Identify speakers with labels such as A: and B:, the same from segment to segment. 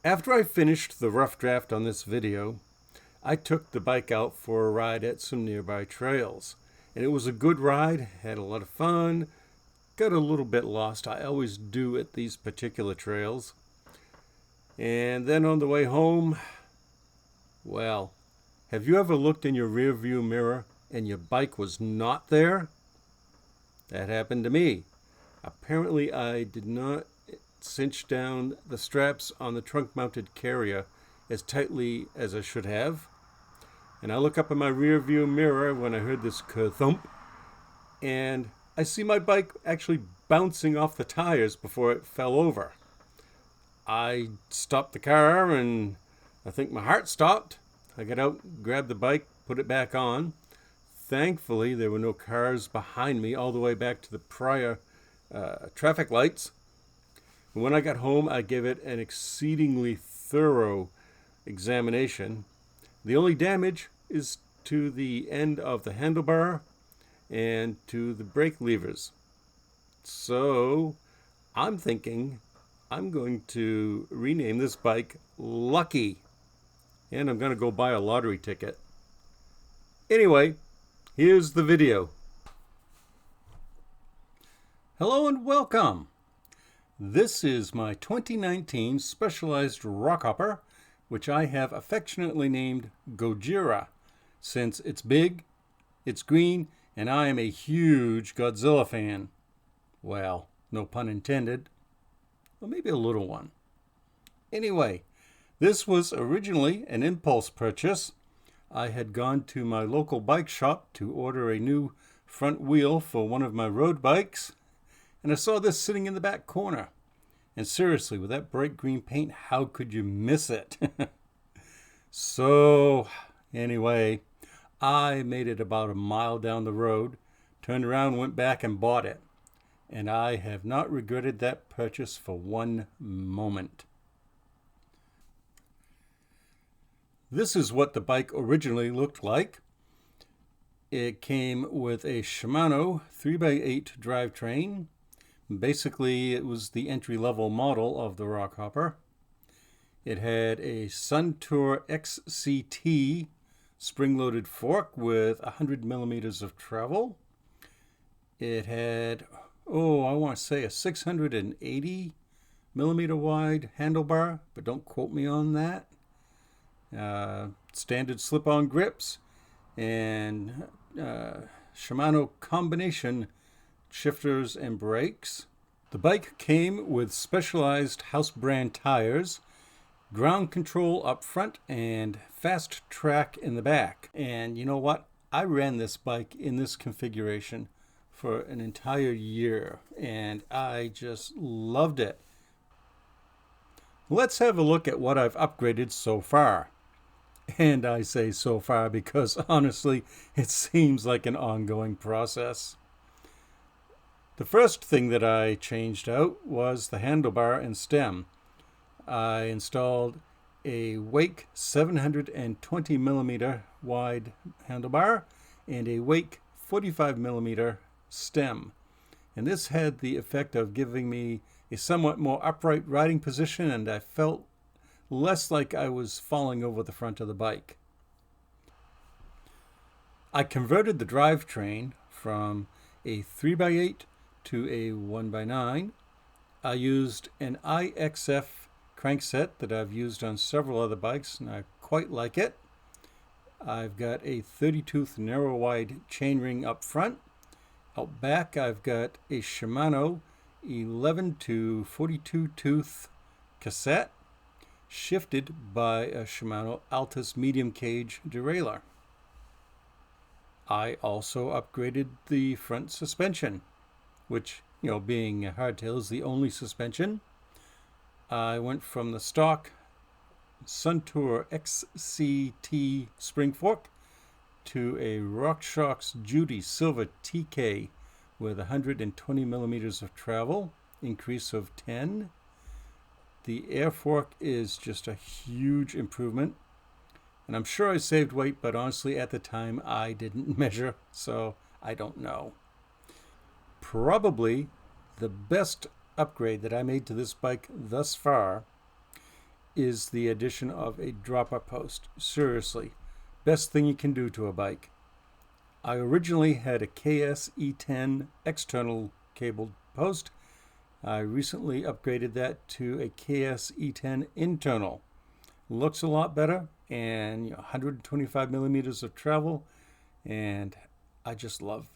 A: After I finished the rough draft on this video, I took the bike out for a ride at some nearby trails. And it was a good ride, had a lot of fun, got a little bit lost. I always do at these particular trails. And then on the way home, well, have you ever looked in your rear view mirror and your bike was not there? That happened to me. Apparently I did not cinch down the straps on the trunk-mounted carrier as tightly as I should have. And I look up in my rear view mirror when I heard this thump, and I see my bike actually bouncing off the tires before it fell over. I stopped the car and I think my heart stopped. I got out, grabbed the bike, put it back on. Thankfully, there were no cars behind me all the way back to the prior traffic lights. When I got home, I gave it an exceedingly thorough examination. The only damage is to the end of the handlebar and to the brake levers. So I'm thinking I'm going to rename this bike Lucky, and I'm going to go buy a lottery ticket. Anyway, here's the video. Hello and welcome. This is my 2019 Specialized Rockhopper, which I have affectionately named Gojira, since it's big, it's green, and I am a huge Godzilla fan. Well, no pun intended. Well, maybe a little one. Anyway, this was originally an impulse purchase. I had gone to my local bike shop to order a new front wheel for one of my road bikes, and I saw this sitting in the back corner. And seriously, with that bright green paint, how could you miss it? So, anyway, I made it about a mile down the road, turned around, went back and bought it. And I have not regretted that purchase for one moment. This is what the bike originally looked like. It came with a Shimano 3x8 drivetrain. Basically, it was the entry-level model of the Rockhopper. It had a Suntour XCT spring-loaded fork with 100 millimeters of travel. It had, I want to say a 680 millimeter wide handlebar, but don't quote me on that. Standard slip-on grips and Shimano combination shifters and brakes. The bike came with Specialized house brand tires, ground control up front, and fast track in the back. And you know what? I ran this bike in this configuration for an entire year, and I just loved it. Let's have a look at what I've upgraded so far. And I say so far because honestly, it seems like an ongoing process. The first thing that I changed out was the handlebar and stem. I installed a Wake 720 millimeter wide handlebar and a Wake 45 millimeter stem. And this had the effect of giving me a somewhat more upright riding position, and I felt less like I was falling over the front of the bike. I converted the drivetrain from a 3x8 to a 1x9. I used an IXF crankset that I've used on several other bikes, and I quite like it. I've got a 30-tooth narrow wide chainring up front. Out back, I've got a Shimano 11 to 42 tooth cassette, shifted by a Shimano Altus medium cage derailleur. I also upgraded the front suspension, which, being a hardtail, is the only suspension. I went from the stock Suntour XCT spring fork to a RockShox Judy Silver TK with 120 millimeters of travel, increase of 10. The air fork is just a huge improvement. And I'm sure I saved weight, but honestly, at the time, I didn't measure, so I don't know. Probably the best upgrade that I made to this bike thus far is the addition of a Dropoff Post. Seriously, best thing you can do to a bike. I originally had a KS-E10 external cabled post. I recently upgraded that to a KS-E10 internal. Looks a lot better, and 125 millimeters of travel, and I just love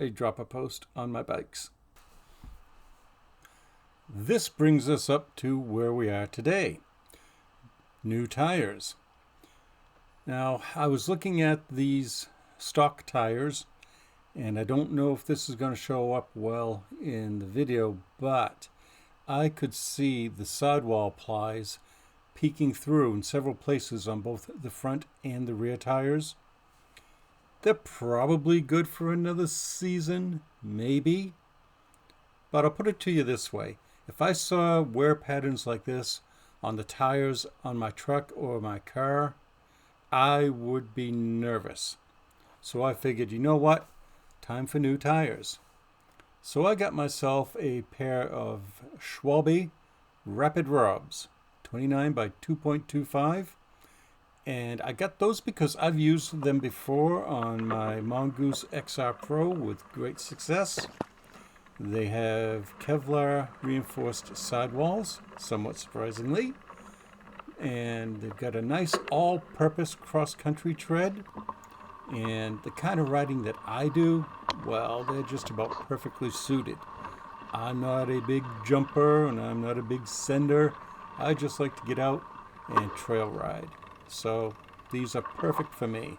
A: a Dropoff Post on my bikes. This brings us up to where we are today. New tires. Now, I was looking at these stock tires, and I don't know if this is going to show up well in the video, but I could see the sidewall plies peeking through in several places on both the front and the rear tires. They're probably good for another season, maybe, but I'll put it to you this way. If I saw wear patterns like this on the tires on my truck or my car, I would be nervous. So I figured, you know what? Time for new tires. So I got myself a pair of Schwalbe Rapid Robs, 29 by 2.25. And I got those because I've used them before on my Mongoose XR Pro with great success. They have Kevlar reinforced sidewalls, somewhat surprisingly. And they've got a nice all-purpose cross-country tread. And the kind of riding that I do, well, they're just about perfectly suited. I'm not a big jumper and I'm not a big sender. I just like to get out and trail ride. So these are perfect for me.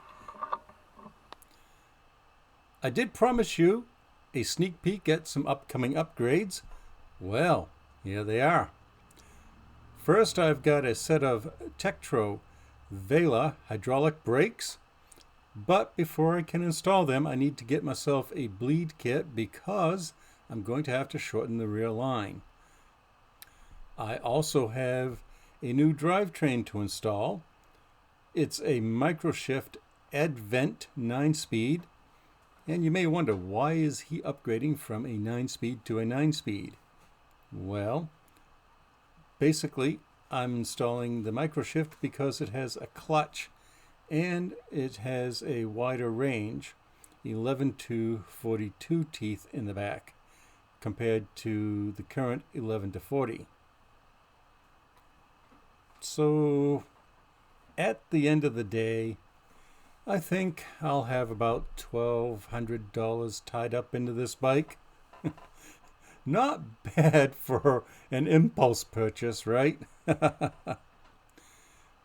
A: I did promise you a sneak peek at some upcoming upgrades. Well, here they are. First, I've got a set of Tektro Vela hydraulic brakes. But before I can install them, I need to get myself a bleed kit because I'm going to have to shorten the rear line. I also have a new drivetrain to install. It's a microshift Advent 9-speed. And you may wonder, why is he upgrading from a 9-speed to a 9-speed? Well, basically, I'm installing the microshift because it has a clutch and it has a wider range, 11 to 42 teeth in the back, compared to the current 11 to 40. So, at the end of the day, I think I'll have about $1,200 tied up into this bike. Not bad for an impulse purchase, right?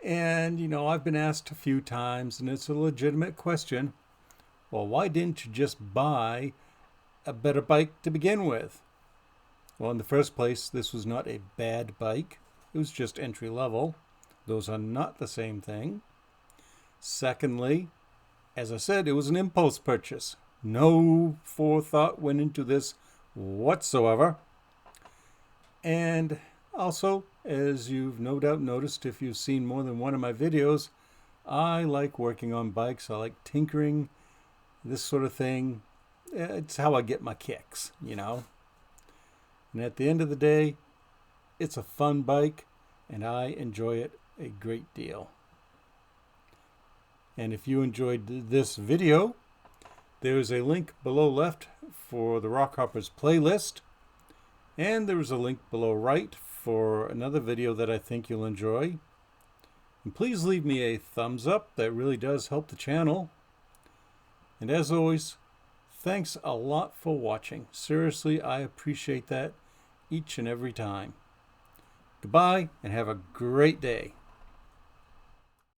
A: And, I've been asked a few times, and it's a legitimate question. Well, why didn't you just buy a better bike to begin with? Well, in the first place, this was not a bad bike. It was just entry level. Those are not the same thing. Secondly, as I said, it was an impulse purchase. No forethought went into this whatsoever. And also, as you've no doubt noticed if you've seen more than one of my videos, I like working on bikes. I like tinkering, this sort of thing. It's how I get my kicks, And at the end of the day, it's a fun bike, and I enjoy it a great deal. And if you enjoyed this video, there is a link below left for the Rockhoppers playlist. And there is a link below right for another video that I think you'll enjoy. And please leave me a thumbs up. That really does help the channel. And as always, thanks a lot for watching. Seriously, I appreciate that each and every time. Goodbye and have a great day.